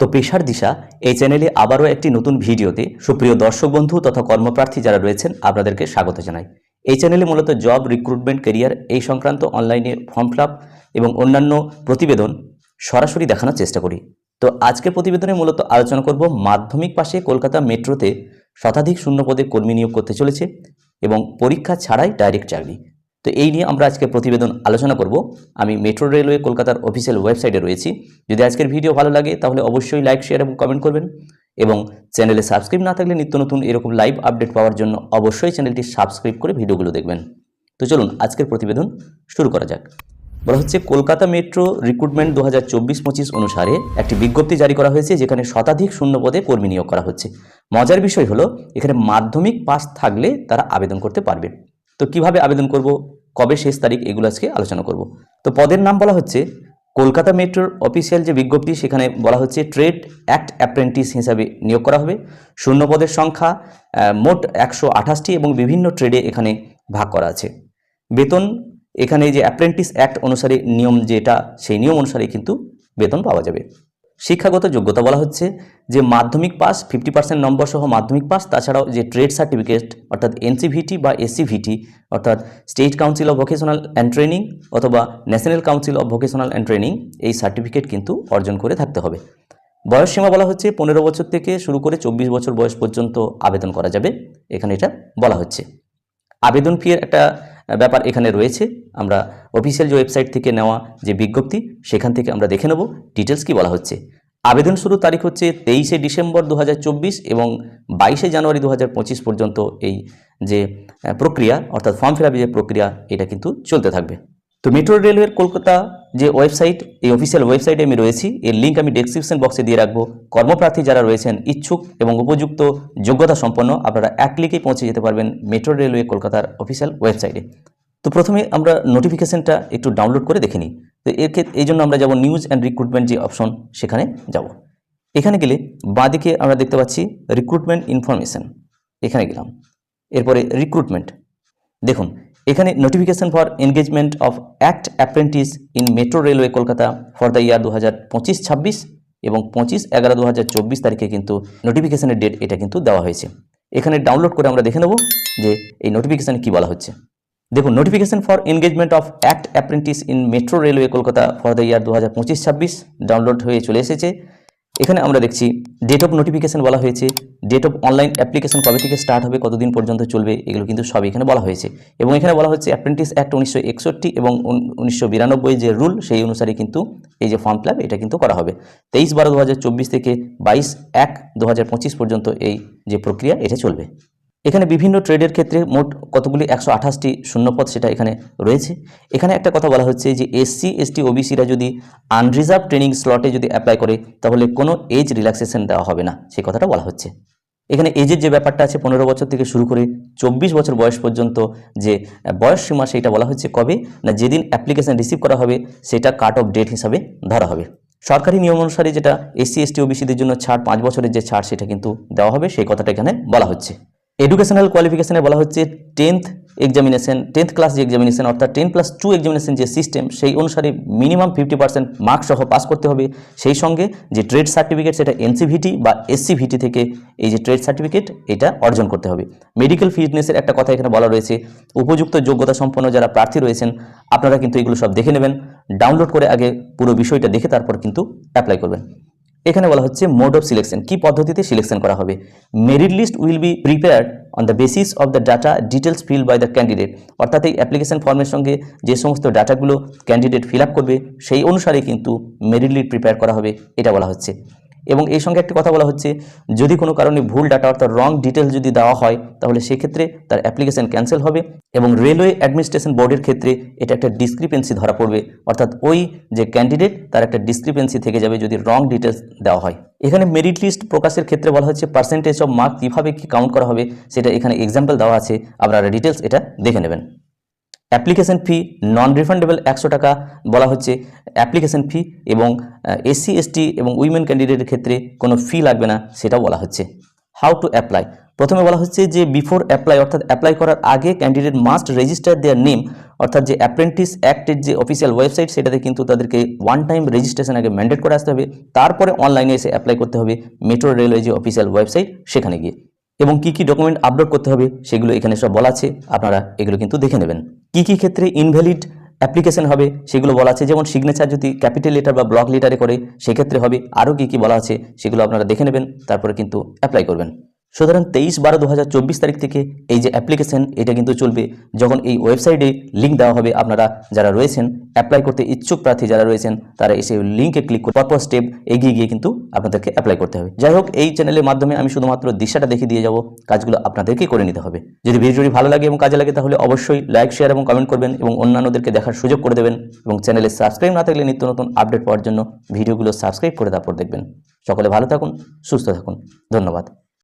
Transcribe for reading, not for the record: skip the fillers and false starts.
তো পেশার দিশা এই চ্যানেলে আবারও একটি নতুন ভিডিওতে সুপ্রিয় দর্শক বন্ধু তথা কর্মপ্রার্থী যারা রয়েছেন আপনাদেরকে স্বাগত জানাই। এই চ্যানেলে মূলত জব রিক্রুটমেন্ট ক্যারিয়ার এই সংক্রান্ত অনলাইনে ফর্ম ফিল আপ এবং অন্যান্য প্রতিবেদন সরাসরি দেখানোর চেষ্টা করি। তো আজকের প্রতিবেদনে মূলত আলোচনা করব মাধ্যমিক পাশে কলকাতা মেট্রোতে শতাধিক শূন্যপদে কর্মী নিয়োগ করতে চলেছে এবং পরীক্ষা ছাড়াই ডাইরেক্ট চাকরি। তো এই নিয়ে আমরা আজকে প্রতিবেদন আলোচনা করব। আমি মেট্রো রেলওয়ে কলকাতার অফিসিয়াল ওয়েবসাইটে রয়েছি। যদি আজকের ভিডিও ভালো লাগে তাহলে অবশ্যই লাইক, শেয়ার এবং কমেন্ট করবেন এবং চ্যানেলে সাবস্ক্রাইব না থাকলে নিত্য নতুন এরকম লাইভ আপডেট পাওয়ার জন্য অবশ্যই চ্যানেলটি সাবস্ক্রাইব করে ভিডিওগুলো দেখবেন। তো চলুন আজকের প্রতিবেদন শুরু করা যাক। বলা হচ্ছে কলকাতা মেট্রো রিক্রুটমেন্ট 2024-25 অনুসারে একটি বিজ্ঞপ্তি জারি করা হয়েছে, যেখানে শতাধিক শূন্যপদে কর্মী নিয়োগ করা হচ্ছে। মজার বিষয় হলো এখানে মাধ্যমিক পাস থাকলে তারা আবেদন করতে পারবে। তো কিভাবে আবেদন করব, কবে শেষ তারিখ, এগুলো আজকে আলোচনা করব। তো পদের নাম বলা হচ্ছে কলকাতা মেট্রোর অফিসিয়াল যে বিজ্ঞপ্তি সেখানে বলা হচ্ছে ট্রেড অ্যাক্ট অ্যাপ্রেন্টিস হিসাবে নিয়োগ করা হবে। শূন্যপদের সংখ্যা মোট 128টি এবং বিভিন্ন ট্রেডে এখানে ভাগ করা আছে। বেতন এখানে যে অ্যাপ্রেন্টিস অ্যাক্ট অনুসারে নিয়ম যেটা, সেই নিয়ম অনুসারে কিন্তু বেতন পাওয়া যাবে। শিক্ষাগত যোগ্যতা বলা হচ্ছে যে মাধ্যমিক পাস 50% নম্বর সহ মাধ্যমিক পাস, তাছাড়াও যে ট্রেড সার্টিফিকেট অর্থাৎ এনসিভিটি বা এসসিভিটি অর্থাৎ state council of vocational and training অথবা national council of vocational and training, এই সার্টিফিকেট কিন্তু অর্জন করে থাকতে হবে। বয়স সীমা বলা হচ্ছে 15 বছর থেকে শুরু করে 24 বছর বয়স পর্যন্ত আবেদন করা যাবে, এখানে এটা বলা হচ্ছে। আবেদন ফির একটা ব্যাপার এখানে রয়েছে, আমরা অফিসিয়াল যে ওয়েবসাইট থেকে নেওয়া যে বিজ্ঞপ্তি সেখান থেকে আমরা দেখে নেব ডিটেলস কি বলা হচ্ছে। আবেদন শুরুর তারিখ হচ্ছে 23শে ডিসেম্বর 2024 এবং 22শে জানুয়ারি 2025 পর্যন্ত এই যে প্রক্রিয়া অর্থাৎ ফর্ম ফিল আপের যে প্রক্রিয়া এটা কিন্তু চলতে থাকবে। তো মেট্রো রেলওয়ের কলকাতা যে ওয়েবসাইট, এই অফিসিয়াল ওয়েবসাইটে আমি রয়েছি, এর লিঙ্ক আমি ডেসক্রিপশন বক্সে দিয়ে রাখবো। কর্মপ্রার্থী যারা রয়েছেন ইচ্ছুক এবং উপযুক্ত যোগ্যতা সম্পন্ন, আপনারা এক ক্লিকেই পৌঁছে যেতে পারবেন মেট্রো রেলওয়ে কলকাতার অফিসিয়াল ওয়েবসাইটে। তো প্রথমে আমরা নোটিফিকেশনটা একটু ডাউনলোড করে দেখে নিই। তো এই জন্য আমরা যাব নিউজ অ্যান্ড রিক্রুটমেন্ট যে অপশন, সেখানে যাব। এখানে গেলে বাঁদিকে আমরা দেখতে পাচ্ছি রিক্রুটমেন্ট ইনফরমেশন, এখানে গেলাম। এরপরে রিক্রুটমেন্ট, দেখুন এখানে notification for engagement of act apprentice in metro railway Kolkata for the year 2025-26 এবং 25/11/2024 তারিখে কিন্তু নোটিফিকেশনের ডেট এটা কিন্তু দেওয়া হয়েছে। এখানে ডাউনলোড করে আমরা দেখে নেব যে এই নোটিফিকেশানে কী বলা হচ্ছে। দেখুন, notification for engagement of act apprentice in metro railway Kolkata for the year 2025-26 download হয়ে চলে এসেছে। এখানে আমরা দেখছি ডেট অফ নোটিফিকেশন বলা হয়েছে, ডেট অফ অনলাইন অ্যাপ্লিকেশন কবে থেকে স্টার্ট হবে, কতদিন পর্যন্ত চলবে, এগুলো কিন্তু সব এখানে বলা হয়েছে। এবং এখানে বলা হচ্ছে অ্যাপ্রেন্টিস অ্যাক্ট 1961 এবং 1992 যে রুল, সেই অনুসারে কিন্তু এই যে ফর্ম ফিল আপ এটা কিন্তু করা হবে। 23/12/2024 থেকে 22/1/2025 পর্যন্ত এই যে প্রক্রিয়া এটা চলবে। এখানে বিভিন্ন ট্রেডের ক্ষেত্রে মোট কতগুলি 128টি শূন্যপদ সেটা এখানে রয়েছে। এখানে একটা কথা বলা হচ্ছে যে SC, ST, OBCরা যদি আনরিজার্ভ ট্রেনিং স্লটে যদি অ্যাপ্লাই করে তাহলে কোনো এজ রিল্যাক্সেশন দেওয়া হবে না, সেই কথাটা বলা হচ্ছে। এখানে এজের যে ব্যাপারটা আছে 15 বছর থেকে শুরু করে 24 বছর বয়স পর্যন্ত যে বয়স সীমা, সেইটা বলা হচ্ছে কবে না, যেদিন অ্যাপ্লিকেশন রিসিভ করা হবে সেটা কাট অফ ডেট হিসাবে ধরা হবে। সরকারি নিয়ম অনুসারে যেটা SC, ST, OBCদের জন্য ছাড় 5 বছরের যে ছাড় সেটা কিন্তু দেওয়া হবে, সেই কথাটা এখানে বলা হচ্ছে। এডুকেশনাল কোয়ালিফিকেশনে বলা হচ্ছে 10th ক্লাস যে এক্সামিনেশন অর্থাৎ 10+2 এক্সামিনেশন যে সিস্টেম, সেই অনুসারে মিনিমাম 50% মার্কস সহ পাস করতে হবে। সেই সঙ্গে যে ট্রেড সার্টিফিকেট সেটা এনসিভিটি বা এসসিভিটি থেকে এই যে ট্রেড সার্টিফিকেট এটা অর্জন করতে হবে। মেডিকেল ফিটনেসের একটা কথা এখানে বলা রয়েছে। উপযুক্ত যোগ্যতা সম্পন্ন যারা প্রার্থী রয়েছেন আপনারা কিন্তু এগুলো সব দেখে নেবেন, ডাউনলোড করে আগে পুরো বিষয়টা দেখে তারপর কিন্তু অ্যাপ্লাই করবেন। এখানে বলা হচ্ছে মোড অফ সিলেকশন, কি পদ্ধতিতে সিলেকশন করা হবে। Merit list will be prepared on the basis of the data details fill by the candidate, অর্থাৎ এই অ্যাপ্লিকেশন ফর্মের সঙ্গে যে সমস্ত ডাটাগুলো ক্যান্ডিডেট ফিল আপ করবে সেই অনুসারে কিন্তু মেরিট লিস্ট প্রিপেয়ার করা হবে, এটা বলা হচ্ছে। এবং এই সঙ্গে একটি কথা বলা হচ্ছে, যদি কোনো কারণে ভুল ডাটা অর্থাৎ রং ডিটেলস যদি দেওয়া হয় তাহলে সেক্ষেত্রে তার অ্যাপ্লিকেশন ক্যান্সেল হবে। এবং রেলওয়ে অ্যাডমিনিস্ট্রেশন বোর্ডের ক্ষেত্রে এটা একটা ডিসক্রিপেন্সি ধরা পড়বে, অর্থাৎ ওই যে ক্যান্ডিডেট তার একটা ডিসক্রিপেন্সি থেকে যাবে যদি রং ডিটেলস দেওয়া হয়। এখানে মেরিট লিস্ট প্রকাশের ক্ষেত্রে বলা হচ্ছে পার্সেন্টেজ অফ মার্ক কীভাবে কি কাউন্ট করা হবে সেটা এখানে এক্সাম্পল দেওয়া আছে, আপনারা ডিটেলস এটা দেখে নেবেন। অ্যাপ্লিকেশন ফি নন রিফান্ডেবল 100 টাকা বলা হচ্ছে অ্যাপ্লিকেশন ফি, এবং SC, ST এবং উইমেন ক্যান্ডিডেটের ক্ষেত্রে কোনো ফি লাগবে না সেটাও বলা হচ্ছে। How to apply. প্রথমে বলা হচ্ছে যে বিফোর অ্যাপ্লাই অর্থাৎ অ্যাপ্লাই করার আগে ক্যান্ডিডেট মাস্ট রেজিস্টার দেয়ার নেম, অর্থাৎ যে অ্যাপ্রেন্টিস অ্যাক্টের যে অফিসিয়াল ওয়েবসাইট সেটাতে কিন্তু তাদেরকে ওয়ান টাইম রেজিস্ট্রেশন আগে ম্যান্ডেট করে আসতে হবে, তারপরে অনলাইনে এসে অ্যাপ্লাই করতে হবে মেট্রো রেলওয়ে যে অফিসিয়াল ওয়েবসাইট সেখানে গিয়ে। এবং কি কি ডকুমেন্ট আপলোড করতে হবে সেগুলো এখানে সব বলা আছে, আপনারা এগুলো কিন্তু দেখে নেবেন। কি কি ক্ষেত্রে ইনভ্যালিড অ্যাপ্লিকেশন হবে সেগুলো বলা আছে, যেমন সিগনেচার যদি ক্যাপিটাল লেটার বা ব্লক লেটারে করে সেক্ষেত্রে হবে, আরও কি কি বলা আছে সেগুলো আপনারা দেখে নেবেন, তারপরে কিন্তু অ্যাপ্লাই করবেন। সুতরাং 23/12/2024 তারিখ থেকে এই যে অ্যাপ্লিকেশন এটা কিন্তু চলবে, যখন এই ওয়েবসাইটে লিঙ্ক দেওয়া হবে আপনারা যারা রয়েছেন অ্যাপ্লাই করতে ইচ্ছুক প্রার্থী যারা রয়েছেন তারা এসে লিঙ্কে ক্লিক করে পরপর স্টেপ এগিয়ে গিয়ে কিন্তু আপনাদেরকে অ্যাপ্লাই করতে হবে। যাই হোক, এই চ্যানেলের মাধ্যমে আমি শুধুমাত্র দিশাটা দেখিয়ে দিয়ে যাব, কাজগুলো আপনাদেরকেই করে নিতে হবে। যদি ভিডিওটি ভালো লাগে এবং কাজে লাগে তাহলে অবশ্যই লাইক, শেয়ার এবং কমেন্ট করবেন এবং অন্যান্যদেরকে দেখার সুযোগ করে দেবেন, এবং চ্যানেলে সাবস্ক্রাইব না থাকলে নিত্য নতুন আপডেট পাওয়ার জন্য ভিডিওগুলো সাবস্ক্রাইব করে তারপর দেখবেন। সকলে ভালো থাকুন, সুস্থ থাকুন, ধন্যবাদ।